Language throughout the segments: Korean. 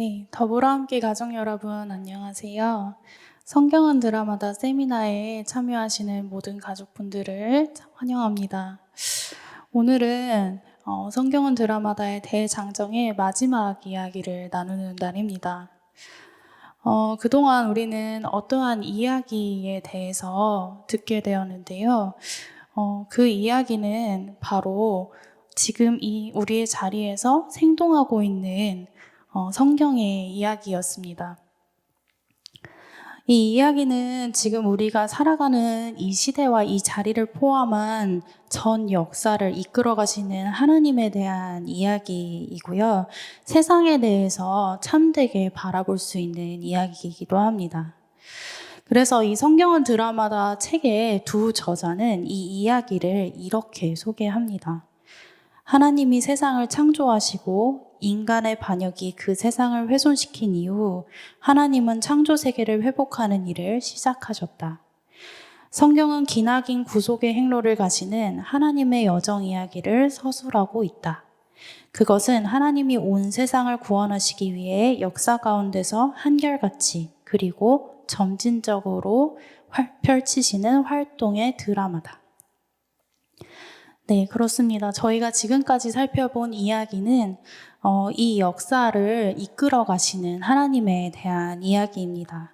네, 더불어 함께 가족 여러분 안녕하세요. 성경은 드라마다 세미나에 참여하시는 모든 가족분들을 환영합니다. 오늘은 성경은 드라마다의 대장정의 마지막 이야기를 나누는 날입니다. 그동안 우리는 어떠한 이야기에 대해서 듣게 되었는데요. 그 이야기는 바로 지금 우리의 자리에서 생동하고 있는 성경의 이야기였습니다. 이 이야기는 지금 우리가 살아가는 이 시대와 이 자리를 포함한 전 역사를 이끌어 가시는 하나님에 대한 이야기이고요. 세상에 대해서 참되게 바라볼 수 있는 이야기이기도 합니다. 그래서 이 성경은 드라마다 책의 두 저자는 이 이야기를 이렇게 소개합니다. 하나님이 세상을 창조하시고 인간의 반역이 그 세상을 훼손시킨 이후 하나님은 창조 세계를 회복하는 일을 시작하셨다. 성경은 기나긴 구속의 행로를 가시는 하나님의 여정 이야기를 서술하고 있다. 그것은 하나님이 온 세상을 구원하시기 위해 역사 가운데서 한결같이 그리고 점진적으로 펼치시는 활동의 드라마다. 네, 그렇습니다. 저희가 지금까지 살펴본 이야기는 이 역사를 이끌어 가시는 하나님에 대한 이야기입니다.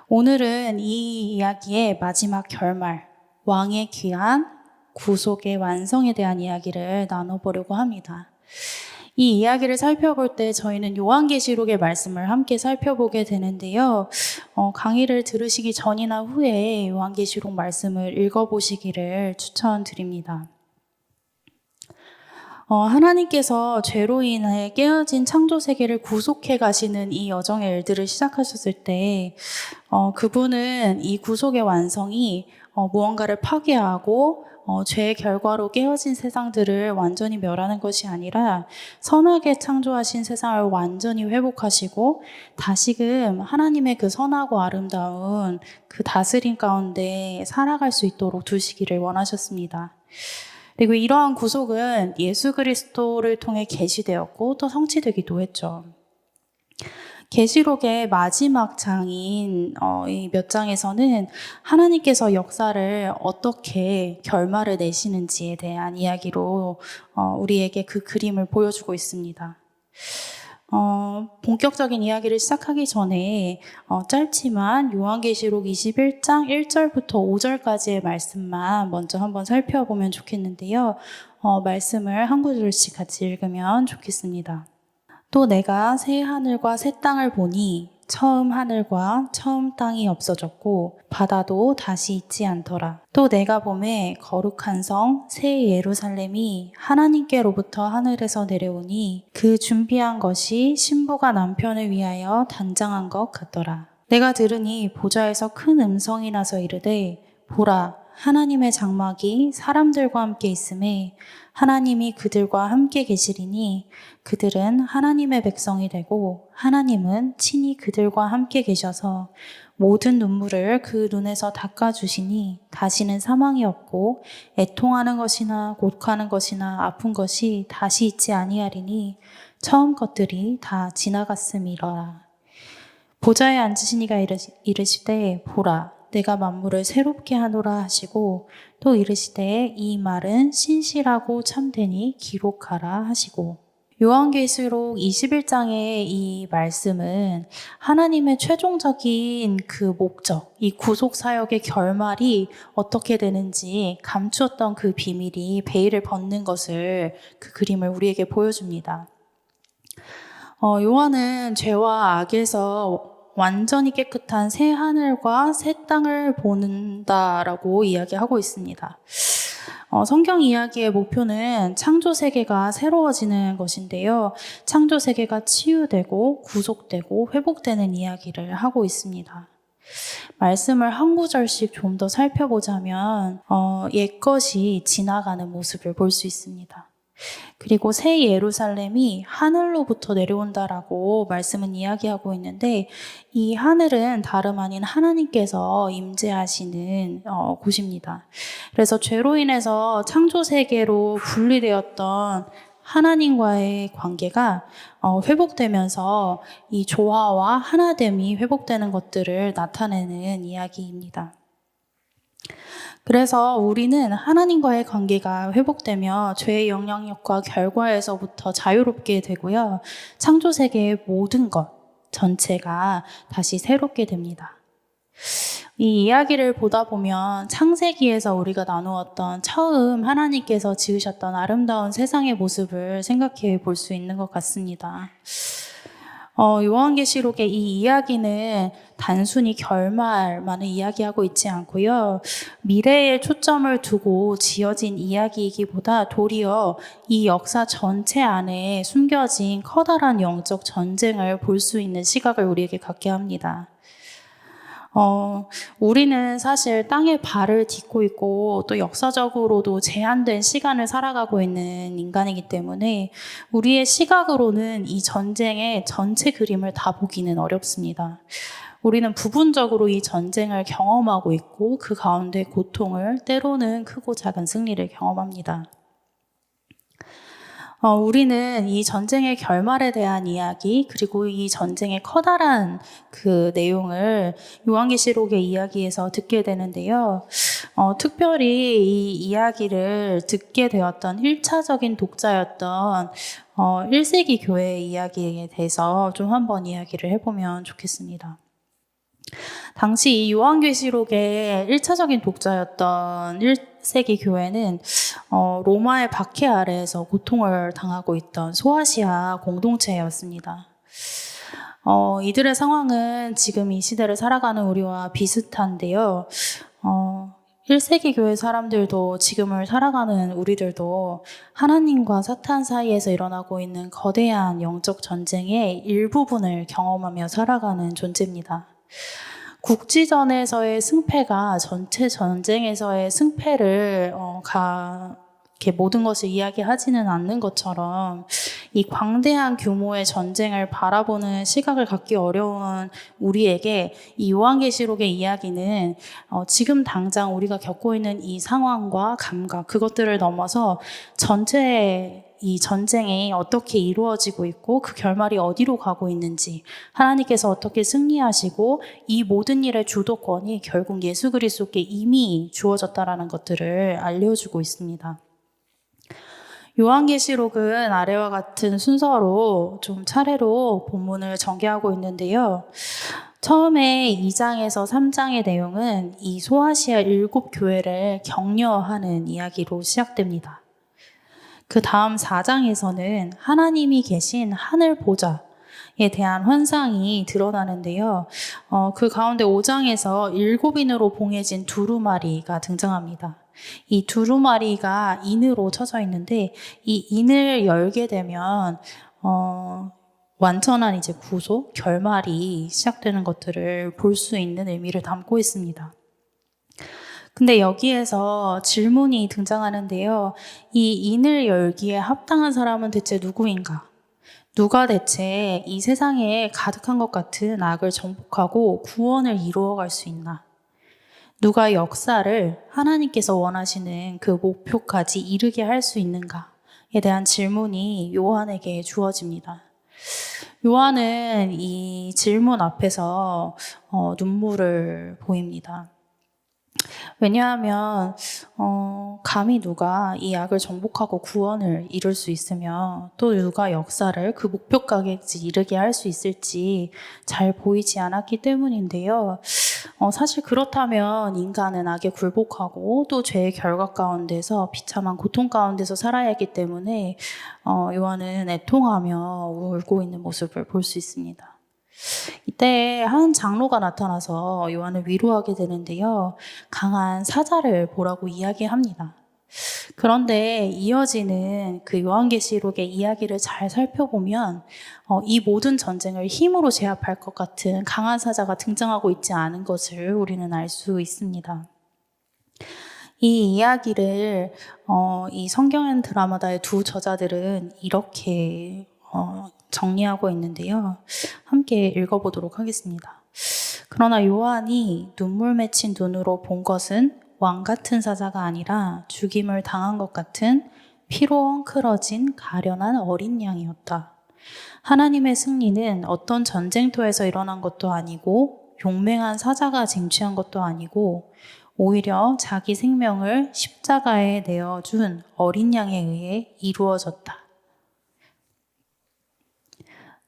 오늘은 이 이야기의 마지막 결말, 왕의 귀환, 구속의 완성에 대한 이야기를 나눠보려고 합니다. 이 이야기를 살펴볼 때 저희는 요한계시록의 말씀을 함께 살펴보게 되는데요. 강의를 들으시기 전이나 후에 요한계시록 말씀을 읽어보시기를 추천드립니다. 하나님께서 죄로 인해 깨어진 창조 세계를 구속해 가시는 이 여정의 일들을 시작하셨을 때 그분은 이 구속의 완성이 무언가를 파괴하고 죄의 결과로 깨어진 세상들을 완전히 멸하는 것이 아니라 선하게 창조하신 세상을 완전히 회복하시고 다시금 하나님의 그 선하고 아름다운 그 다스림 가운데 살아갈 수 있도록 두시기를 원하셨습니다. 그리고 이러한 구속은 예수 그리스도를 통해 계시되었고 또 성취되기도 했죠. 계시록의 마지막 장인 이 몇 장에서는 하나님께서 역사를 어떻게 결말을 내시는지에 대한 이야기로 우리에게 그 그림을 보여주고 있습니다. 본격적인 이야기를 시작하기 전에 짧지만 요한계시록 21장 1절부터 5절까지의 말씀만 먼저 한번 살펴보면 좋겠는데요. 말씀을 한 구절씩 같이 읽으면 좋겠습니다. 또 내가 새 하늘과 새 땅을 보니 처음 하늘과 처음 땅이 없어졌고 바다도 다시 있지 않더라. 또 내가 보매 거룩한 성 새 예루살렘이 하나님께로부터 하늘에서 내려오니 그 준비한 것이 신부가 남편을 위하여 단장한 것 같더라. 내가 들으니 보좌에서 큰 음성이 나서 이르되 보라 하나님의 장막이 사람들과 함께 있음에 하나님이 그들과 함께 계시리니 그들은 하나님의 백성이 되고 하나님은 친히 그들과 함께 계셔서 모든 눈물을 그 눈에서 닦아주시니 다시는 사망이 없고 애통하는 것이나 곡하는 것이나 아픈 것이 다시 있지 아니하리니 처음 것들이 다 지나갔음이라. 보좌에 앉으신 이가 이르시되 보라 내가 만물을 새롭게 하노라 하시고 또 이르시되 이 말은 신실하고 참되니 기록하라 하시고 요한계시록 21장의 이 말씀은 하나님의 최종적인 그 목적, 이 구속 사역의 결말이 어떻게 되는지 감추었던 그 비밀이 베일을 벗는 것을 그 그림을 우리에게 보여줍니다. 요한은 죄와 악에서 완전히 깨끗한 새 하늘과 새 땅을 보는다라고 이야기하고 있습니다. 성경 이야기의 목표는 창조 세계가 새로워지는 것인데요. 창조 세계가 치유되고 구속되고 회복되는 이야기를 하고 있습니다. 말씀을 한 구절씩 좀 더 살펴보자면 옛것이 지나가는 모습을 볼 수 있습니다. 그리고 새 예루살렘이 하늘로부터 내려온다라고 말씀은 이야기하고 있는데 이 하늘은 다름 아닌 하나님께서 임재하시는 곳입니다. 그래서 죄로 인해서 창조 세계로 분리되었던 하나님과의 관계가 회복되면서 이 조화와 하나됨이 회복되는 것들을 나타내는 이야기입니다. 그래서 우리는 하나님과의 관계가 회복되며 죄의 영향력과 결과에서부터 자유롭게 되고요. 창조 세계의 모든 것 전체가 다시 새롭게 됩니다. 이 이야기를 보다 보면 창세기에서 우리가 나누었던 처음 하나님께서 지으셨던 아름다운 세상의 모습을 생각해 볼 수 있는 것 같습니다. 요한계시록의 이 이야기는 단순히 결말만을 이야기하고 있지 않고요. 미래에 초점을 두고 지어진 이야기이기보다 도리어 이 역사 전체 안에 숨겨진 커다란 영적 전쟁을 볼 수 있는 시각을 우리에게 갖게 합니다. 우리는 사실 땅에 발을 딛고 있고 또 역사적으로도 제한된 시간을 살아가고 있는 인간이기 때문에 우리의 시각으로는 이 전쟁의 전체 그림을 다 보기는 어렵습니다. 우리는 부분적으로 이 전쟁을 경험하고 있고 그 가운데 고통을, 때로는 크고 작은 승리를 경험합니다. 우리는 이 전쟁의 결말에 대한 이야기, 그리고 이 전쟁의 커다란 그 내용을 요한계시록의 이야기에서 듣게 되는데요. 특별히 이 이야기를 듣게 되었던 1차적인 독자였던 1세기 교회의 이야기에 대해서 좀 한번 이야기를 해보면 좋겠습니다. 당시 이 요한계시록의 1차적인 독자였던 1세기 교회는 로마의 박해 아래에서 고통을 당하고 있던 소아시아 공동체였습니다. 이들의 상황은 지금 이 시대를 살아가는 우리와 비슷한데요. 1세기 교회 사람들도 지금을 살아가는 우리들도 하나님과 사탄 사이에서 일어나고 있는 거대한 영적 전쟁의 일부분을 경험하며 살아가는 존재입니다. 국지전에서의 승패가 전체 전쟁에서의 승패를 이렇게 모든 것을 이야기하지는 않는 것처럼 이 광대한 규모의 전쟁을 바라보는 시각을 갖기 어려운 우리에게 이 요한계시록의 이야기는 지금 당장 우리가 겪고 있는 이 상황과 감각, 그것들을 넘어서 전체 이 전쟁이 어떻게 이루어지고 있고 그 결말이 어디로 가고 있는지, 하나님께서 어떻게 승리하시고 이 모든 일의 주도권이 결국 예수 그리스도께 이미 주어졌다라는 것들을 알려주고 있습니다. 요한계시록은 아래와 같은 순서로 좀 차례로 본문을 전개하고 있는데요. 처음에 2장에서 3장의 내용은 이 소아시아 7교회를 격려하는 이야기로 시작됩니다. 그 다음 4장에서는 하나님이 계신 하늘 보좌에 대한 환상이 드러나는데요. 그 가운데 5장에서 7인으로 봉해진 두루마리가 등장합니다. 이 두루마리가 인으로 쳐져 있는데 이 인을 열게 되면 완전한 이제 구속, 결말이 시작되는 것들을 볼 수 있는 의미를 담고 있습니다. 근데 여기에서 질문이 등장하는데요. 이 인을 열기에 합당한 사람은 대체 누구인가? 누가 대체 이 세상에 가득한 것 같은 악을 정복하고 구원을 이루어갈 수 있나? 누가 역사를 하나님께서 원하시는 그 목표까지 이르게 할 수 있는가에 대한 질문이 요한에게 주어집니다. 요한은 이 질문 앞에서 눈물을 보입니다. 왜냐하면 감히 누가 이 악을 정복하고 구원을 이룰 수 있으며 또 누가 역사를 그 목표까지 이르게 할 수 있을지 잘 보이지 않았기 때문인데요. 사실 그렇다면 인간은 악에 굴복하고 또 죄의 결과 가운데서 비참한 고통 가운데서 살아야 하기 때문에 요한은 애통하며 울고 있는 모습을 볼 수 있습니다. 이때 한 장로가 나타나서 요한을 위로하게 되는데요. 강한 사자를 보라고 이야기합니다. 그런데 이어지는 그 요한계시록의 이야기를 잘 살펴보면 이 모든 전쟁을 힘으로 제압할 것 같은 강한 사자가 등장하고 있지 않은 것을 우리는 알 수 있습니다. 이 이야기를 이 성경 드라마다의 두 저자들은 이렇게 정리하고 있는데요. 함께 읽어보도록 하겠습니다. 그러나 요한이 눈물 맺힌 눈으로 본 것은 왕 같은 사자가 아니라 죽임을 당한 것 같은 피로 헝클어진 가련한 어린 양이었다. 하나님의 승리는 어떤 전쟁터에서 일어난 것도 아니고 용맹한 사자가 쟁취한 것도 아니고 오히려 자기 생명을 십자가에 내어준 어린 양에 의해 이루어졌다.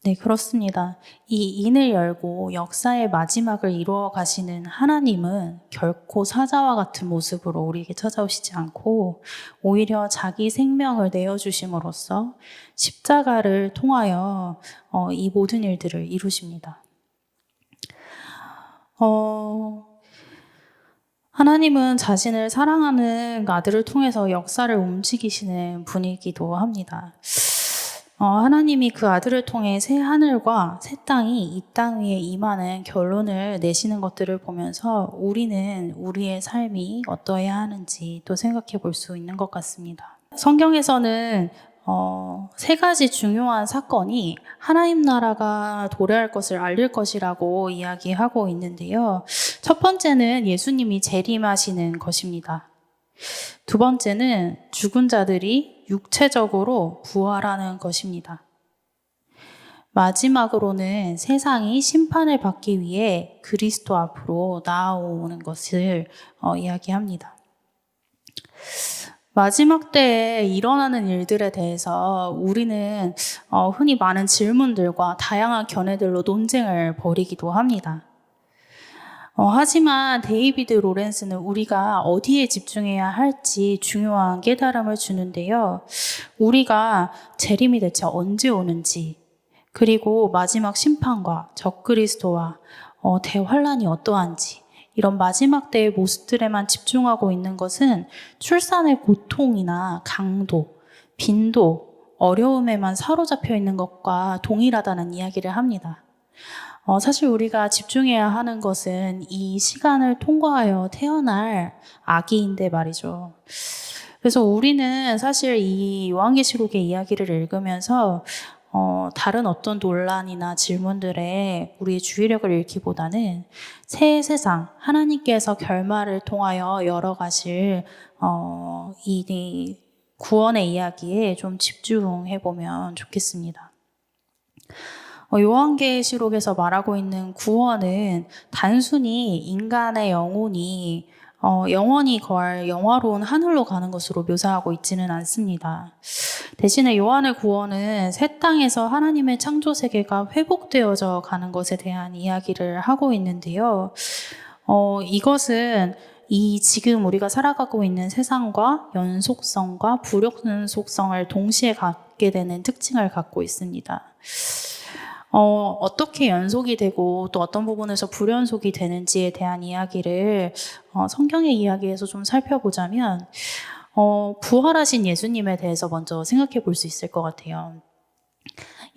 네, 그렇습니다. 이 인을 열고 역사의 마지막을 이루어 가시는 하나님은 결코 사자와 같은 모습으로 우리에게 찾아오시지 않고 오히려 자기 생명을 내어주심으로써 십자가를 통하여 이 모든 일들을 이루십니다. 하나님은 자신을 사랑하는 아들을 통해서 역사를 움직이시는 분이기도 합니다. 하나님이 그 아들을 통해 새 하늘과 새 땅이 이 땅 위에 임하는 결론을 내시는 것들을 보면서 우리는 우리의 삶이 어떠해야 하는지 또 생각해 볼 수 있는 것 같습니다. 성경에서는 세 가지 중요한 사건이 하나님 나라가 도래할 것을 알릴 것이라고 이야기하고 있는데요. 첫 번째는 예수님이 재림하시는 것입니다. 두 번째는 죽은 자들이 육체적으로 부활하는 것입니다. 마지막으로는 세상이 심판을 받기 위해 그리스도 앞으로 나아오는 것을 이야기합니다. 마지막 때에 일어나는 일들에 대해서 우리는 흔히 많은 질문들과 다양한 견해들로 논쟁을 벌이기도 합니다. 하지만 데이비드 로렌스는 우리가 어디에 집중해야 할지 중요한 깨달음을 주는데요. 우리가 재림이 대체 언제 오는지, 그리고 마지막 심판과 적그리스도와 대환란이 어떠한지, 이런 마지막 때의 모습들에만 집중하고 있는 것은 출산의 고통이나 강도, 빈도, 어려움에만 사로잡혀 있는 것과 동일하다는 이야기를 합니다. 사실 우리가 집중해야 하는 것은 이 시간을 통과하여 태어날 아기인데 말이죠. 그래서 우리는 사실 이 요한계시록의 이야기를 읽으면서 다른 어떤 논란이나 질문들에 우리의 주의력을 잃기보다는 새 세상, 하나님께서 결말을 통하여 열어가실 이 구원의 이야기에 좀 집중해보면 좋겠습니다. 요한계시록에서 말하고 있는 구원은 단순히 인간의 영혼이 영원히 거할 영화로운 하늘로 가는 것으로 묘사하고 있지는 않습니다. 대신에 요한의 구원은 새 땅에서 하나님의 창조 세계가 회복되어져 가는 것에 대한 이야기를 하고 있는데요. 이것은 이 지금 우리가 살아가고 있는 세상과 연속성과 불연속성을 동시에 갖게 되는 특징을 갖고 있습니다. 어떻게 연속이 되고 또 어떤 부분에서 불연속이 되는지에 대한 이야기를 성경의 이야기에서 좀 살펴보자면 부활하신 예수님에 대해서 먼저 생각해 볼 수 있을 것 같아요.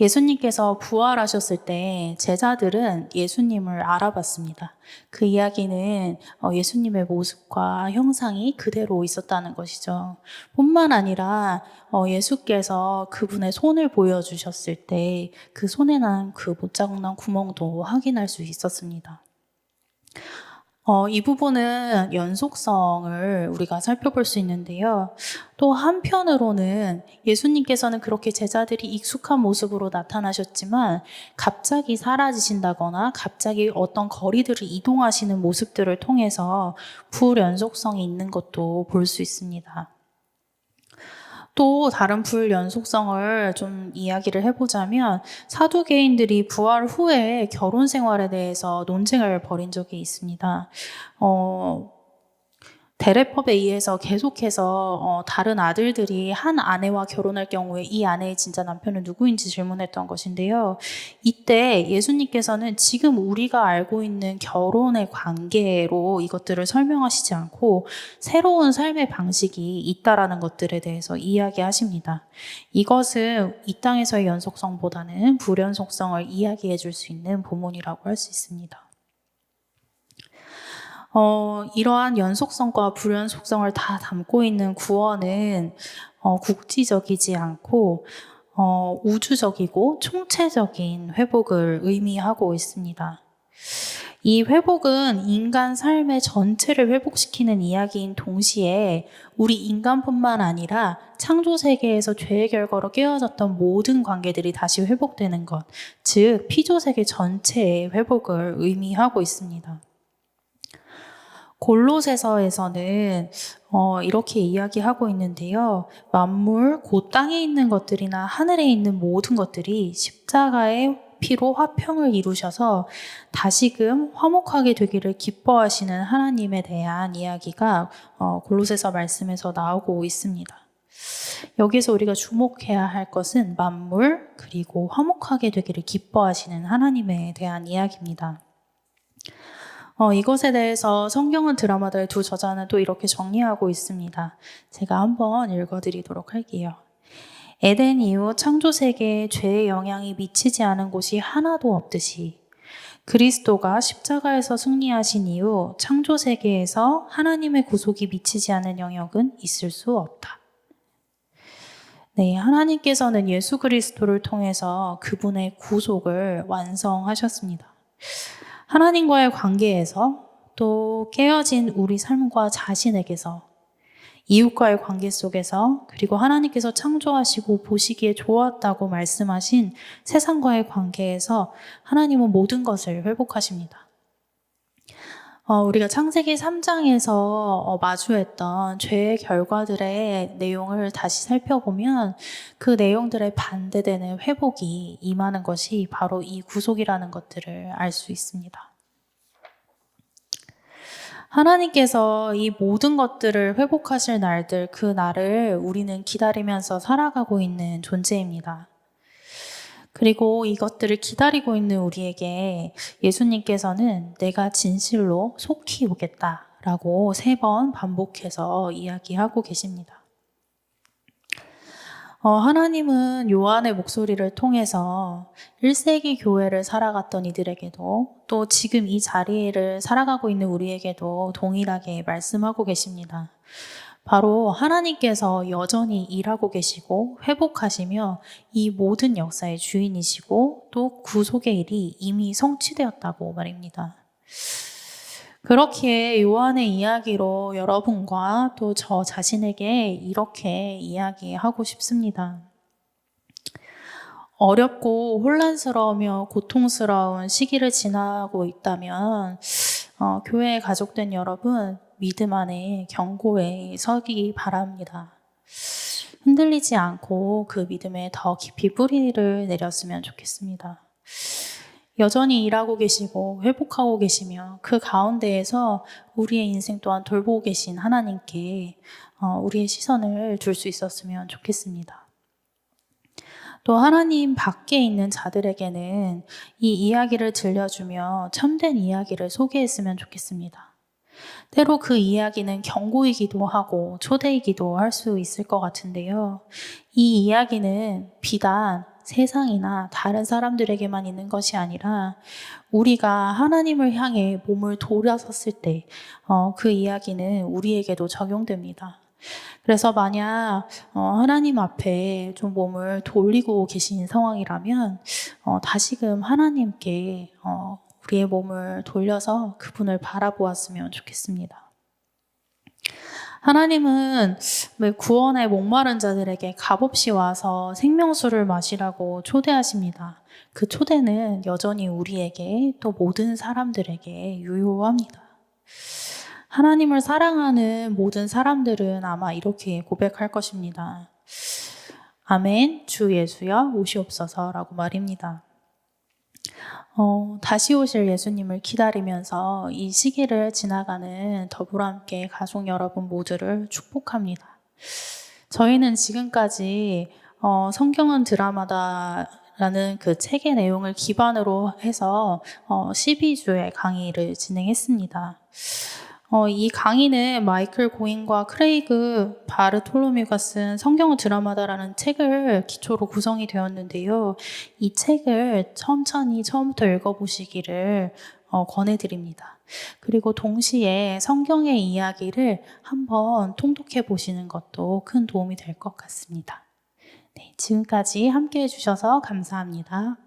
예수님께서 부활하셨을 때 제자들은 예수님을 알아봤습니다. 그 이야기는 예수님의 모습과 형상이 그대로 있었다는 것이죠. 뿐만 아니라 예수께서 그분의 손을 보여주셨을 때 그 손에 난 그 못자국난 구멍도 확인할 수 있었습니다. 이 부분은 연속성을 우리가 살펴볼 수 있는데요. 또 한편으로는 예수님께서는 그렇게 제자들이 익숙한 모습으로 나타나셨지만 갑자기 사라지신다거나 갑자기 어떤 거리들을 이동하시는 모습들을 통해서 불연속성이 있는 것도 볼 수 있습니다. 또 다른 불연속성을 좀 이야기를 해보자면 사두개인들이 부활 후에 결혼 생활에 대해서 논쟁을 벌인 적이 있습니다. 대례법에 의해서 계속해서 다른 아들들이 한 아내와 결혼할 경우에 이 아내의 진짜 남편은 누구인지 질문했던 것인데요. 이때 예수님께서는 지금 우리가 알고 있는 결혼의 관계로 이것들을 설명하시지 않고 새로운 삶의 방식이 있다라는 것들에 대해서 이야기하십니다. 이것은 이 땅에서의 연속성보다는 불연속성을 이야기해 줄 수 있는 부분이라고 할 수 있습니다. 이러한 연속성과 불연속성을 다 담고 있는 구원은 국지적이지 않고 우주적이고 총체적인 회복을 의미하고 있습니다. 이 회복은 인간 삶의 전체를 회복시키는 이야기인 동시에 우리 인간뿐만 아니라 창조 세계에서 죄의 결과로 깨어졌던 모든 관계들이 다시 회복되는 것, 즉 피조 세계 전체의 회복을 의미하고 있습니다. 골로새서에서는 이렇게 이야기하고 있는데요. 만물, 곧 땅에 있는 것들이나 하늘에 있는 모든 것들이 십자가의 피로 화평을 이루셔서 다시금 화목하게 되기를 기뻐하시는 하나님에 대한 이야기가 골로새서 말씀에서 나오고 있습니다. 여기서 우리가 주목해야 할 것은 만물 그리고 화목하게 되기를 기뻐하시는 하나님에 대한 이야기입니다. 이것에 대해서 성경은 드라마들 두 저자는 또 이렇게 정리하고 있습니다. 제가 한번 읽어드리도록 할게요. 에덴 이후 창조 세계에 죄의 영향이 미치지 않은 곳이 하나도 없듯이 그리스도가 십자가에서 승리하신 이후 창조 세계에서 하나님의 구속이 미치지 않은 영역은 있을 수 없다. 네, 하나님께서는 예수 그리스도를 통해서 그분의 구속을 완성하셨습니다. 하나님과의 관계에서 또 깨어진 우리 삶과 자신에게서 이웃과의 관계 속에서 그리고 하나님께서 창조하시고 보시기에 좋았다고 말씀하신 세상과의 관계에서 하나님은 모든 것을 회복하십니다. 우리가 창세기 3장에서 마주했던 죄의 결과들의 내용을 다시 살펴보면 그 내용들에 반대되는 회복이 임하는 것이 바로 이 구속이라는 것들을 알 수 있습니다. 하나님께서 이 모든 것들을 회복하실 날들, 그 날을 우리는 기다리면서 살아가고 있는 존재입니다. 그리고 이것들을 기다리고 있는 우리에게 예수님께서는 내가 진실로 속히 오겠다라고 3번 반복해서 이야기하고 계십니다. 하나님은 요한의 목소리를 통해서 1세기 교회를 살아갔던 이들에게도 또 지금 이 자리를 살아가고 있는 우리에게도 동일하게 말씀하고 계십니다. 바로 하나님께서 여전히 일하고 계시고 회복하시며 이 모든 역사의 주인이시고 또 구속의 일이 이미 성취되었다고 말입니다. 그렇기에 요한의 이야기로 여러분과 또 저 자신에게 이렇게 이야기하고 싶습니다. 어렵고 혼란스러우며 고통스러운 시기를 지나고 있다면 교회에 가족된 여러분 믿음 안에 견고히 서기 바랍니다. 흔들리지 않고 그 믿음에 더 깊이 뿌리를 내렸으면 좋겠습니다. 여전히 일하고 계시고 회복하고 계시며 그 가운데에서 우리의 인생 또한 돌보고 계신 하나님께 우리의 시선을 둘 수 있었으면 좋겠습니다. 또 하나님 밖에 있는 자들에게는 이 이야기를 들려주며 참된 이야기를 소개했으면 좋겠습니다. 때로 그 이야기는 경고이기도 하고 초대이기도 할 수 있을 것 같은데요. 이 이야기는 비단 세상이나 다른 사람들에게만 있는 것이 아니라 우리가 하나님을 향해 몸을 돌아섰을 때 그 이야기는 우리에게도 적용됩니다. 그래서 만약 하나님 앞에 좀 몸을 돌리고 계신 상황이라면 다시금 하나님께 우리의 몸을 돌려서 그분을 바라보았으면 좋겠습니다. 하나님은 구원에 목마른 자들에게 값없이 와서 생명수를 마시라고 초대하십니다. 그 초대는 여전히 우리에게 또 모든 사람들에게 유효합니다. 하나님을 사랑하는 모든 사람들은 아마 이렇게 고백할 것입니다. 아멘, 주 예수여 오시옵소서라고 말입니다. 다시 오실 예수님을 기다리면서 이 시기를 지나가는 더불어 함께 가족 여러분 모두를 축복합니다. 저희는 지금까지 성경은 드라마다라는 그 책의 내용을 기반으로 해서 12주의 강의를 진행했습니다. 이 강의는 마이클 고인과 크레이그 바르톨로뮤가 쓴 성경은 드라마다라는 책을 기초로 구성이 되었는데요. 이 책을 천천히 처음부터 읽어보시기를 권해드립니다. 그리고 동시에 성경의 이야기를 한번 통독해 보시는 것도 큰 도움이 될 것 같습니다. 네, 지금까지 함께 해주셔서 감사합니다.